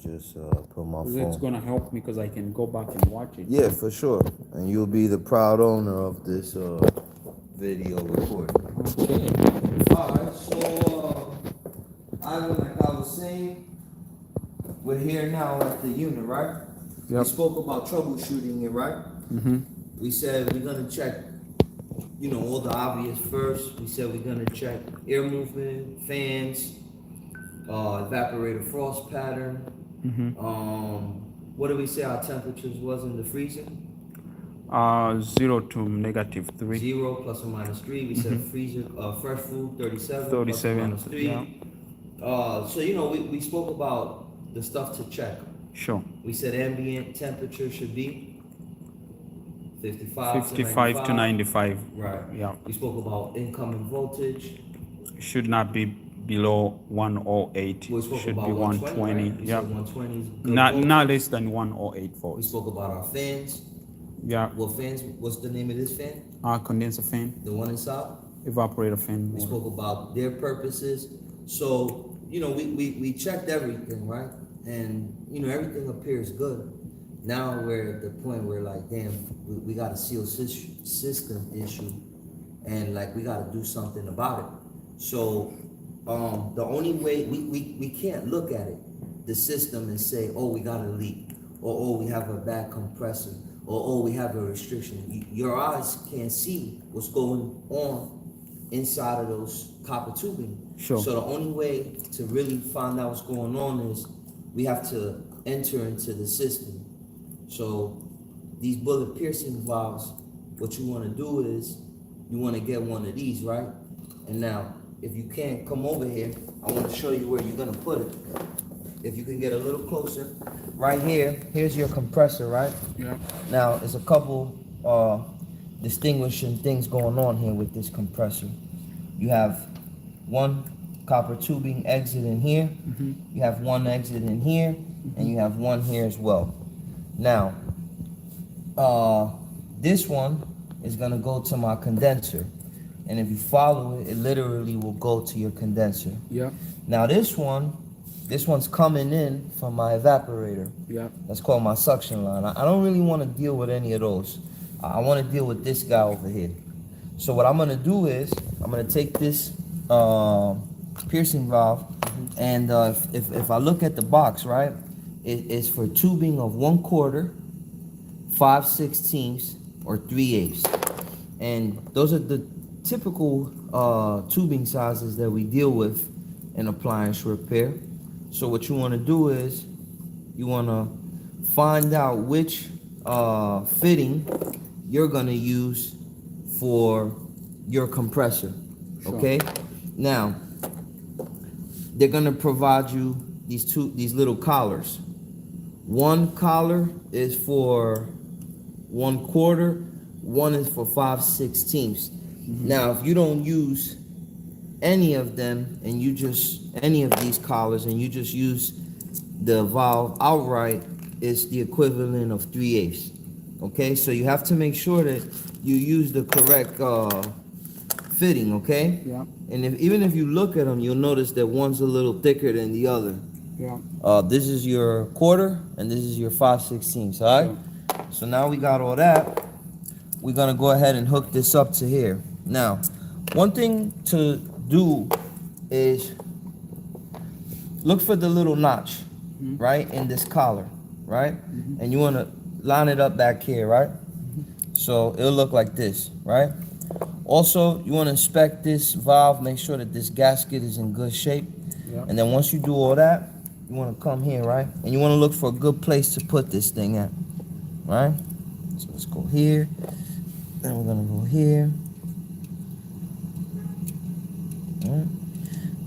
just put my phone. It's gonna help me because I can go back and watch it. Yeah, for sure. And you'll be the proud owner of this video recording. Okay. Alright, so like I was saying, we're here now at the unit, right? Yep. We spoke about troubleshooting it, right? Mm-hmm. We said we're gonna check, all the obvious first. We said we're gonna check air movement, fans, evaporator frost pattern. Mm-hmm. What did we say our temperatures was in the freezer? 0 to -3. 0 plus or minus 3. We said freezer, fresh food 37 plus or minus 3. Yeah. So we spoke about the stuff to check. Sure. We said ambient temperature should be 55 to 95. Right. Yeah. We spoke about incoming voltage. Should not be below 108. We spoke Should about be 120. 120. Right? Yeah. 120 is good Not voltage. less than 108 We volts. spoke about our fans. Yeah. Well, fans. What's the name of this fan? Our condenser fan, The one inside. evaporator fan. We spoke about their purposes. So we checked everything, right? And everything appears good. Now we're at the point where like, damn, we got a seal system issue, and like we got to do something about it. So the only way we can't look at it, the system, and say, oh, we got a leak, or oh, we have a bad compressor, or oh, we have a restriction. Your eyes can't see what's going on inside of those copper tubing. Sure. So the only way to really find out what's going on is we have to enter into the system. So these bullet piercing valves, what you want to do is you want to get one of these, right? And now, if you can't come over here, I want to show you where you're going to put it. If you can get a little closer, right here, here's your compressor, right? Yeah. Now, there's a couple distinguishing things going on here with this compressor. You have one copper tubing exit in here, you have one exit in here, and you have one here as well. Now, this one is gonna go to my condenser, and if you follow it, it literally will go to your condenser. Yeah. Now this one's coming in from my evaporator. Yeah. That's called my suction line. I don't really want to deal with any of those. I want to deal with this guy over here. So what I'm gonna do is I'm gonna take this piercing valve, and if I look at the box, right, it's for tubing of 1/4, 5/16, or 3/8, and those are the typical tubing sizes that we deal with in appliance repair. So what you want to do is you want to find out which fitting you're going to use for your compressor. Sure. Okay, now they're going to provide you these little collars. One collar is for 1/4, one is for 5/16. Now if you don't use any of them, and any of these collars, and you just use the valve outright, it's the equivalent of 3/8. Okay, so you have to make sure that you use the correct fitting. Okay. Yeah. And even if you look at them, you'll notice that one's a little thicker than the other. Yeah. This is your 1/4, and this is your 5/16. All right. Sure. So now we got all that. We're gonna go ahead and hook this up to here. Now, one thing to do is look for the little notch, right, in this collar, right? And you want to line it up back here, right? So it'll look like this, right? Also, you want to inspect this valve, make sure that this gasket is in good shape. Yeah. And then once you do all that, you want to come here, right? And you want to look for a good place to put this thing at, right? So let's go here. Then we're going to go here. Right.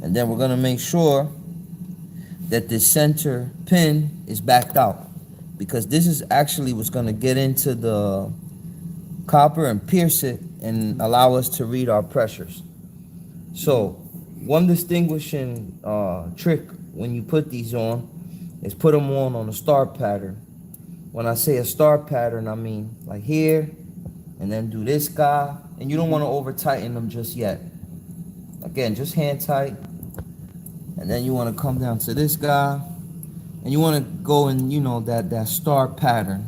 And then we're going to make sure that the center pin is backed out, because this is actually what's going to get into the copper and pierce it and allow us to read our pressures. So one distinguishing trick when you put these on is put them on a star pattern. When I say a star pattern, I mean like here, and then do this guy, and you don't want to over tighten them just yet. Again, just hand tight, and then you want to come down to this guy, and you want to go in, you know, that star pattern.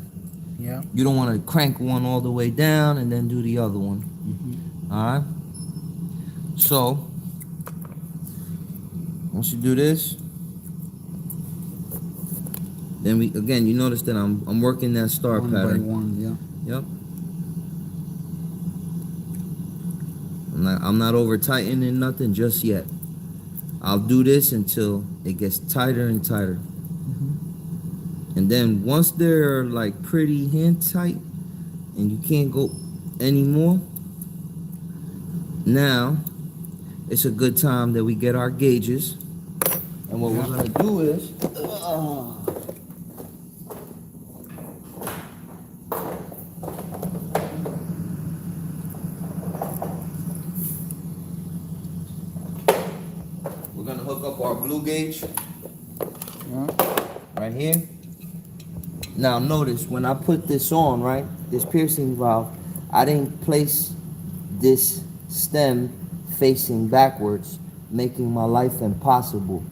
Yeah. You don't want to crank one all the way down and then do the other one. All right. So once you do this, then we again, you notice that I'm working that star One pattern. by one, yeah. Yep. I'm not over tightening nothing just yet. I'll do this until it gets tighter and tighter. And then once they're like pretty hand tight and you can't go anymore, now it's a good time that we get our gauges. And what we're gonna do is we're gonna hook up our blue gauge right here. Now notice when I put this on, right, this piercing valve, I didn't place this stem facing backwards, making my life impossible.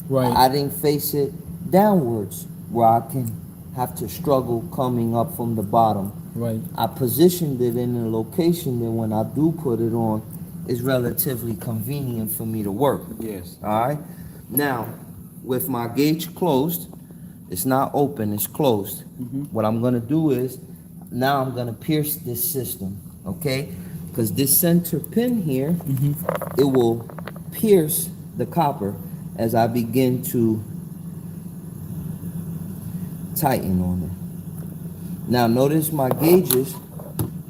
Right. I didn't face it downwards where I can have to struggle coming up from the bottom. Right. I positioned it in a location that when I do put it on, is relatively convenient for me to work. Yes. All right. Now, with my gauge closed, it's not open, it's closed. What I'm gonna do is, now I'm gonna pierce this system, okay? Because this center pin here, it will pierce the copper as I begin to tighten on it. Now notice my gauges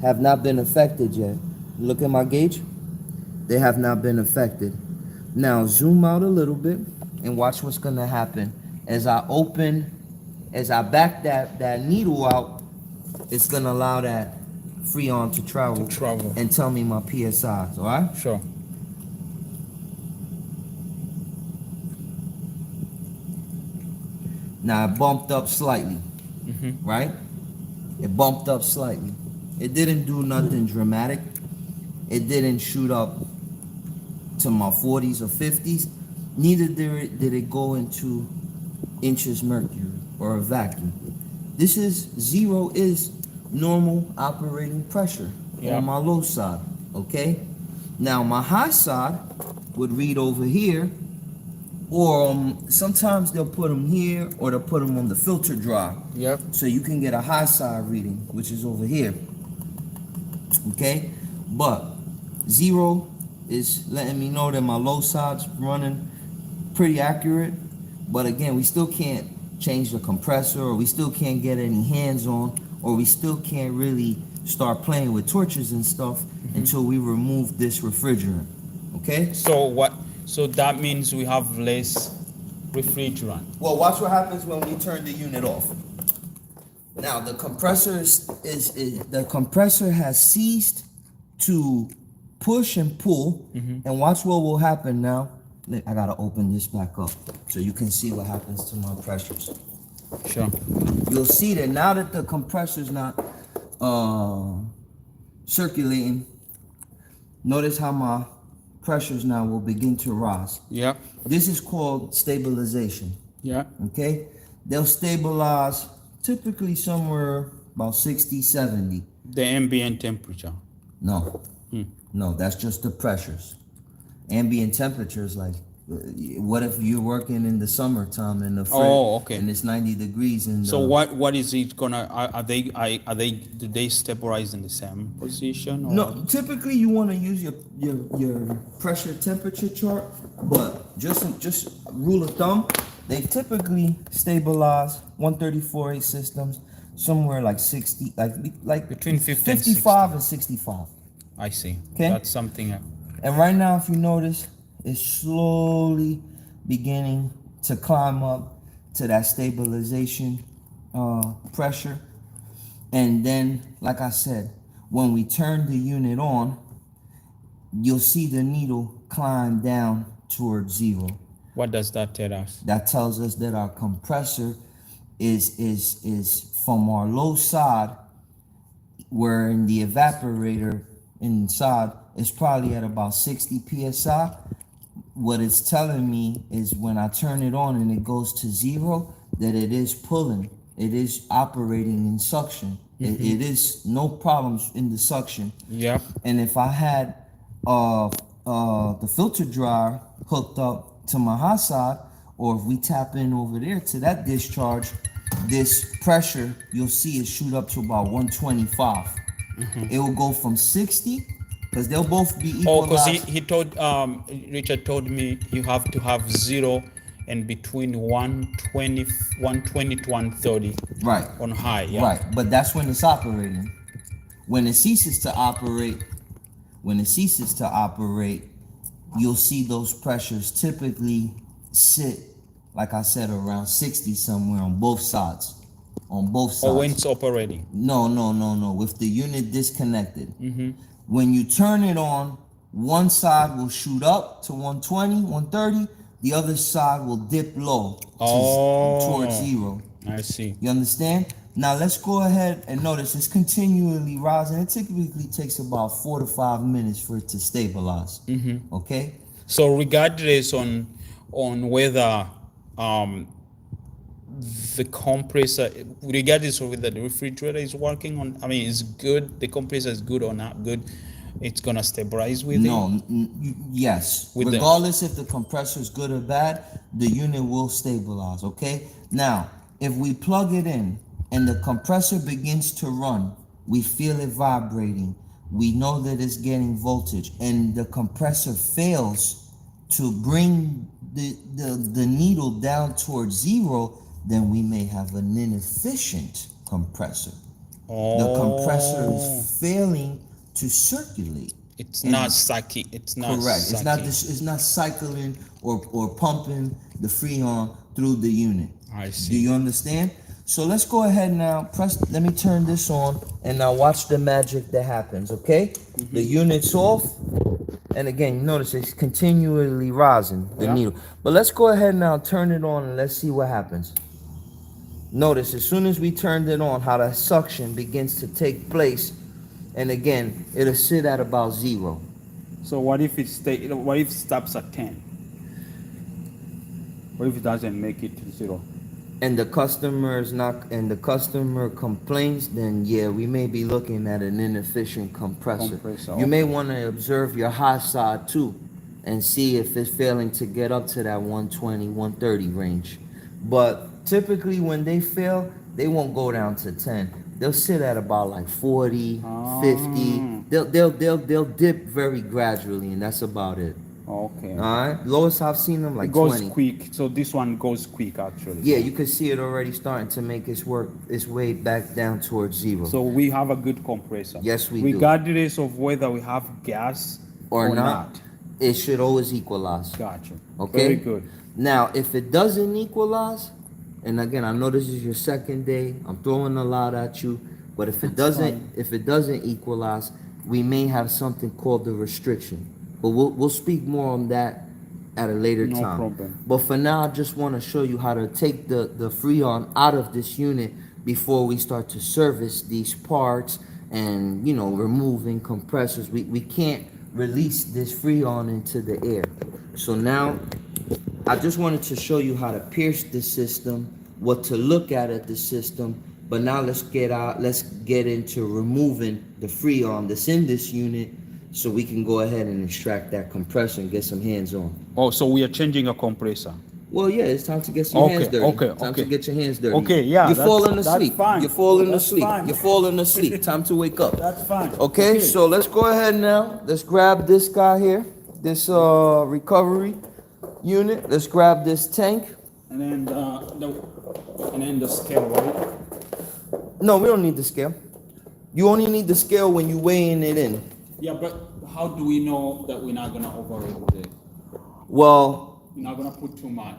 have not been affected yet. Look at my gauge. They have not been affected. Now zoom out a little bit and watch what's gonna happen. As I back that needle out, it's gonna allow that Freon to travel and tell me my PSIs, all right? Sure. Now it bumped up slightly, right? It bumped up slightly. It didn't do nothing dramatic. It didn't shoot up to my 40s or 50s. Neither did it go into inches mercury or a vacuum. This is zero is normal operating pressure on my low side, okay? Now my high side would read over here, or sometimes they'll put them here, or they'll put them on the filter dry. Yep. So you can get a high side reading, which is over here, okay? But zero is letting me know that my low side's running pretty accurate. But again, we still can't change the compressor, or we still can't get any hands on, or we still can't really start playing with torches and stuff until we remove this refrigerant, okay? So that means we have less refrigerant. Well, watch what happens when we turn the unit off. Now the compressor the compressor has ceased to push and pull, and watch what will happen now. I gotta open this back up so you can see what happens to my pressures. Sure. You'll see that now that the compressor's not circulating, notice how my pressures now will begin to rise. Yeah. This is called stabilization. Yeah. Okay? They'll stabilize typically somewhere about 60, 70. The ambient temperature. No. No, that's just the pressures. Ambient temperatures, like, what if you're working in the summertime in the okay. and it's 90 degrees in the... So what is it gonna? Do they stabilize in the same position? Or? No, typically you want to use your pressure temperature chart, but just rule of thumb, they typically stabilize 134A systems somewhere like 60, like between 50 55 and 65. I see. Okay. That's something. And right now, if you notice, it's slowly beginning to climb up to that stabilization pressure. And then, like I said, when we turn the unit on, you'll see the needle climb down towards zero. What does that tell us? That tells us that our compressor is from our low side, where in the evaporator inside, it's probably at about 60 psi. What it's telling me is when I turn it on and it goes to zero, that it is pulling, it is operating in suction. It is no problems in the suction. Yep. And if I had the filter dryer hooked up to my hot side, or if we tap in over there to that discharge, this pressure, you'll see it shoot up to about 125. It will go from 60, because they'll both be Oh, because equalized. he told Richard told me you have to have 0 and between 120 to 130 Right. on high. Yeah. Right, but that's when it's operating. When it ceases to operate, you'll see those pressures typically sit, like I said, around 60 somewhere on both sides. On both sides. Or when it's operating. No. With the unit disconnected. When you turn it on, one side will shoot up to 120, 130. The other side will dip low towards 0. I see. You understand? Now let's go ahead and notice it's continually rising. It typically takes about 4 to 5 minutes for it to stabilize. Okay? So regardless on whether the compressor, regardless of whether the refrigerator is working on, I mean, it's good, the compressor is good or not good, it's gonna stabilize with it? Yes. With Regardless if the compressor is good or bad, the unit will stabilize, okay? Now, if we plug it in and the compressor begins to run, we feel it vibrating, we know that it's getting voltage, and the compressor fails to bring the needle down towards 0, then we may have an inefficient compressor. The compressor is failing to circulate. It's not sucking. It's not correct. Sucking. It's not cycling or pumping the Freon through the unit. I see. Do you understand? So let's go ahead now. Let me turn this on, and now watch the magic that happens. Okay, the unit's off, and again, you notice it's continually rising the needle. But let's go ahead now, turn it on, and let's see what happens. Notice as soon as we turned it on, how the suction begins to take place, and again, it'll sit at about 0. So what if what if it stops at 10? What if it doesn't make it to 0? And the customer complains, then yeah, we may be looking at an inefficient compressor. You may want to observe your hot side too, and see if it's failing to get up to that 120, 130 range. But typically when they fail, they won't go down to 10. They'll sit at about like 40, 50. They'll dip very gradually, and that's about it. Okay. All right. Lowest I've seen them like it goes 20. quick. So this one goes quick actually. Yeah, you can see it already starting to make its way back down towards 0. So we have a good compressor. Yes, we do. Regardless of whether we have gas or not, it should always equalize. Gotcha. Okay. Very good. Now, if it doesn't equalize, and again, I know this is your second day, I'm throwing a lot at you, but if it doesn't equalize, we may have something called the restriction. But we'll speak more on that at a later time. No problem. But for now, I just want to show you how to take the Freon out of this unit before we start to service these parts and, you know, removing compressors. We can't release this Freon into the air. So now, I just wanted to show you how to pierce the system, what to look at the system. But now let's get into removing the Freon that's in this unit, so we can go ahead and extract that compressor and get some hands on. Oh, so we are changing a compressor. Well, yeah, it's time to get some hands dirty. Time to get your hands dirty. Okay, yeah. You're falling asleep. Fine. You're falling That's asleep. fine. You're falling asleep. Time to wake up. That's fine. Okay, so let's go ahead now. Let's grab this guy here, this recovery unit. Let's grab this tank. And then the scale, right? No, we don't need the scale. You only need the scale when you're weighing it in. Yeah, but how do we know that we're not gonna overrate with it? Well, You're not gonna put too much.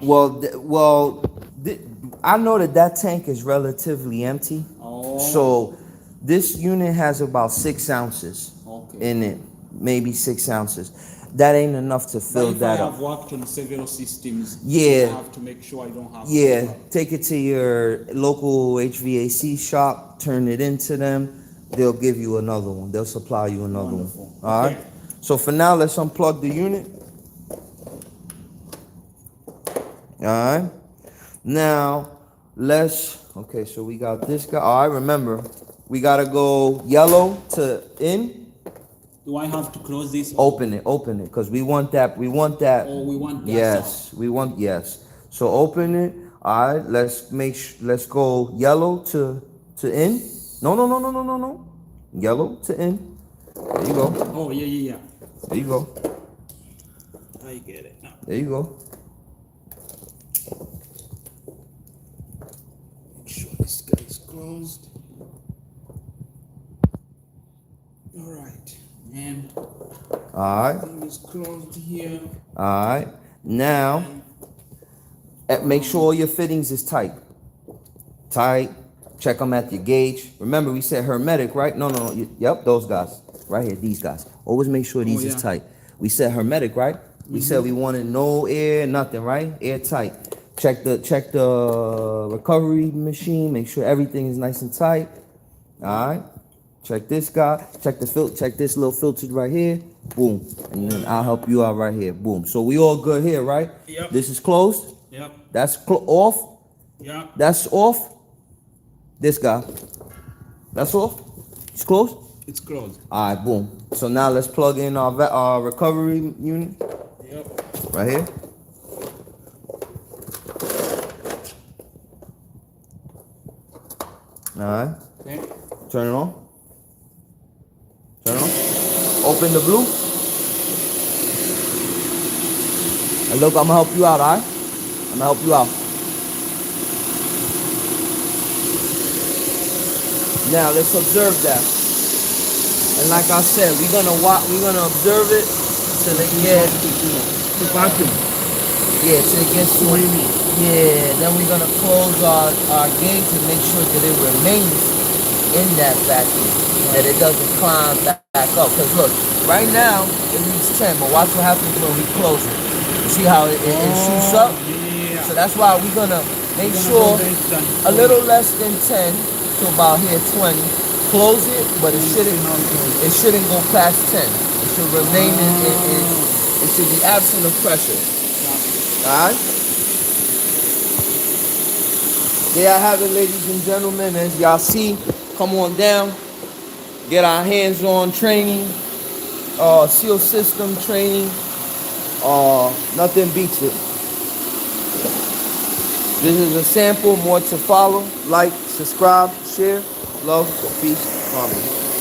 I know that tank is relatively empty. Oh. So this unit has about 6 ounces Okay. in it, maybe 6 ounces. That ain't enough to fill But if that I up. have worked on several systems, Yeah. I have to make sure I don't have. Yeah, take it to your local HVAC shop, turn it into them. They'll give you another one. They'll supply you another Wonderful. one. All right. Okay. So for now, let's unplug the unit. All right. Now, Okay, so we got this guy. All right, remember, we gotta go yellow to in. Do I have to close this? Open it, because we want that, Oh, we want gas yes, we want, yes. So open it, all right, let's go yellow to in. No. Yellow to in. There you go, Oh, yeah. there you go, I get it now. there you go. Make sure this guy's closed. All right, and All right, everything is closed here. all right. Now, make sure all your fittings is tight. Tight. Check them at your gauge. Remember, we said hermetic, right? No. Yep, those guys. Right here, these guys. Always make sure these is tight. We said hermetic, right? We said we wanted no air, nothing, right? Airtight. Check the recovery machine. Make sure everything is nice and tight. All right. Check this guy. Check this little filter right here. Boom. And then I'll help you out right here. Boom. So we all good here, right? Yep. This is closed. Yep. That's off. Yep. That's off. This guy. That's off. It's closed. It's closed. All right. Boom. So now let's plug in our recovery unit. Yep. Right here. All right. Okay. Turn it on. Turn it on. Open the blue. And look, I'm gonna help you out, all right? I'm gonna help you out. Now let's observe that. And like I said, we're gonna observe it till it gets till it gets to it. Yeah, then we're gonna close our gauge and make sure that it remains in that vacuum, that it doesn't climb back up. Because look, right now it reads 10, but watch what happens when we close it. You see how it shoots up? Yeah. So that's why we're gonna make sure a little less than 10 to about here 20. Close it, but it shouldn't go past 10. It should remain it should be absent of pressure. Alright? There I have it, ladies and gentlemen. As y'all see, come on down. Get our hands on training, seal system training. Nothing beats it. This is a sample, more to follow. Like, subscribe, share, love, peace, harmony.